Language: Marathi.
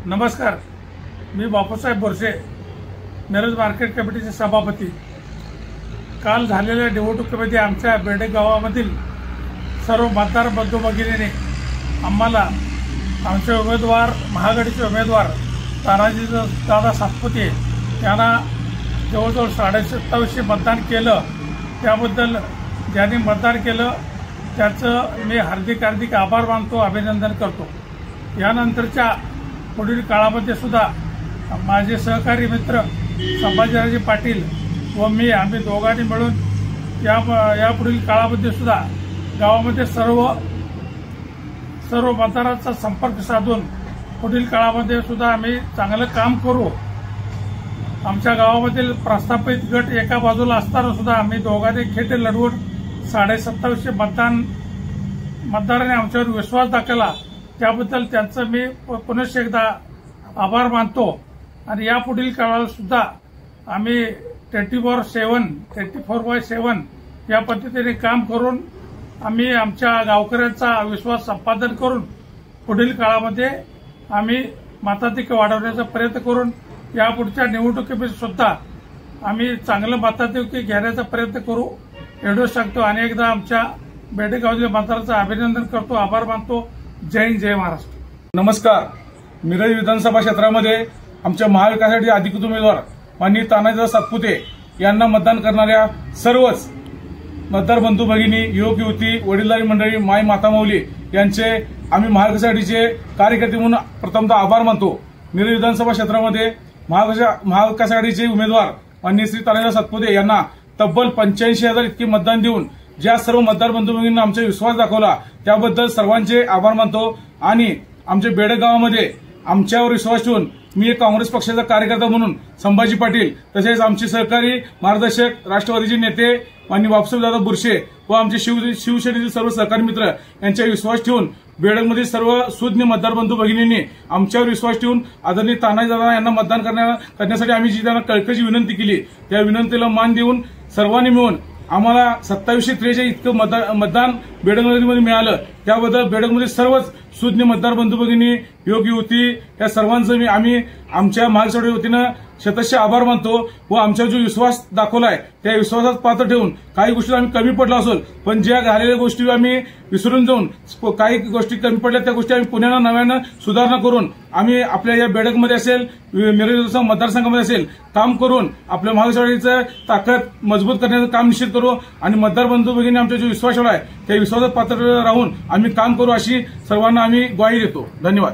नमस्कार, मी बापूसाहेब बोरसे, मिरज मार्केट कमिटीचे सभापती। काल झालेल्या निवडणुकीमध्ये आमच्या बेडक गावामधील सर्व मतदार बंधू भगिनीने आम्हाला आमचे उमेदवार महाआघाडीचे उमेदवार तानाजी दादा सातपुते यांना जवळजवळ 2750 मतदान केलं। त्याबद्दल ज्यांनी मतदान केलं त्याचं मी हार्दिक आभार मानतो, अभिनंदन करतो। यानंतरच्या पुढील काळामध्ये सुद्धा माझे सहकारी मित्र संभाजीराजे पाटील व मी आम्ही दोघांनी मिळून या पुढील काळामध्ये सुद्धा गावामध्ये सर्व मतदारांचा संपर्क साधून पुढील काळामध्ये सुद्धा आम्ही चांगलं काम करू। आमच्या गावामधील प्रस्थापित गट एका बाजूला असताना सुद्धा आम्ही दोघांनी खेटे लढवून 2750 मतदारांनी आमच्यावर विश्वास दाखवला, त्याबद्दल त्यांचं मी पुनश्च एकदा आभार मानतो। आणि यापुढील काळाला सुद्धा आम्ही 24/7 या पद्धतीने काम करून आम्ही आमच्या गावकऱ्यांचा विश्वास संपादन करून पुढील काळामध्ये आम्ही मताधिक्य वाढवण्याचा प्रयत्न करून यापुढच्या निवडणुकीमध्ये सुद्धा आम्ही चांगलं मताधिक्य घेण्याचा प्रयत्न करू एवढंच सांगतो। अनेकदा आमच्या बेडक गावच्या मतदारांचं अभिनंदन करतो, आभार मानतो। जय हिंद, जय महाराष्ट्र। नमस्कार, मिरज विधानसभा क्षेत्रामध्ये आमच्या महाविकासासाठी अधिकृत उमेदवार माननीय तानाजी सातपुते यांना मतदान करणाऱ्या सर्वच मतदार बंधू भगिनी, युवक युवती, वडीलधारी मंडळी, माय माता माऊली यांचे आम्ही महाविकासासाठीचे कार्यकर्ते म्हणून प्रथमतः आभार मानतो। मिरज विधानसभा क्षेत्रामध्ये महाविकास आघाडीचे उमेदवार माननीय श्री तानाजी सातपुते यांना तब्बल 85,000 इतके मतदान देऊन ज्या सर्व मतदार बंधू भगिनींना आमचा विश्वास दाखवला त्याबद्दल सर्वांचे आभार मानतो। आणि आमच्या बेडक गावामध्ये आमच्यावर विश्वास ठेवून मी एक काँग्रेस पक्षाचा कार्यकर्ता म्हणून संभाजी पाटील तसेच आमचे सहकारी मार्गदर्शक राष्ट्रवादीचे नेते माननीय बापूसाहेब दादा बोरसे व आमचे शिवसेनेतील सर्व सहकारी मित्र यांच्यावर विश्वास ठेवून बेडकमधील सर्व सुज्ञ मतदार बंधू भगिनींनी आमच्यावर विश्वास ठेवून आदरणीय तानाजी दादा यांना मतदान करण्यासाठी आम्ही जी त्यांना कळकळीची विनंती केली त्या विनंतीला मान देऊन सर्वांनी मिळून आम्हाला 2743 इतकं मतदान बेडकमध्ये मिळालं। त्याबद्दल बेडकमधील सर्वच सुज्ञ मतदार बंधू भगिनी, युवक युवती या सर्वांचं आम्ही आमच्या महाविकासाच्या वतीनं शतश आभार मानतो व आमच्यावर जो विश्वास दाखवलाय त्या विश्वासात पात्र ठेवून काही गोष्टी आम्ही कमी पडलो असेल पण ज्या झालेल्या गोष्टी आम्ही विसरून जाऊन काही गोष्टी कमी पडल्या त्या गोष्टी आम्ही पुन्हा नव्यानं सुधारणा करून आम्ही आपल्या या बेडकमध्ये असेल, मिरज मतदारसंघामध्ये असेल काम करून आपल्या महाविकासाचं ताकद मजबूत करण्याचं काम निश्चित करू आणि मतदार बंधू भगिनी आमचा जो विश्वास आहे त्या विश्वासात पात्र राहून आम्ही काम करू अशी सर्वांना आम्ही ग्वाही देतो। धन्यवाद।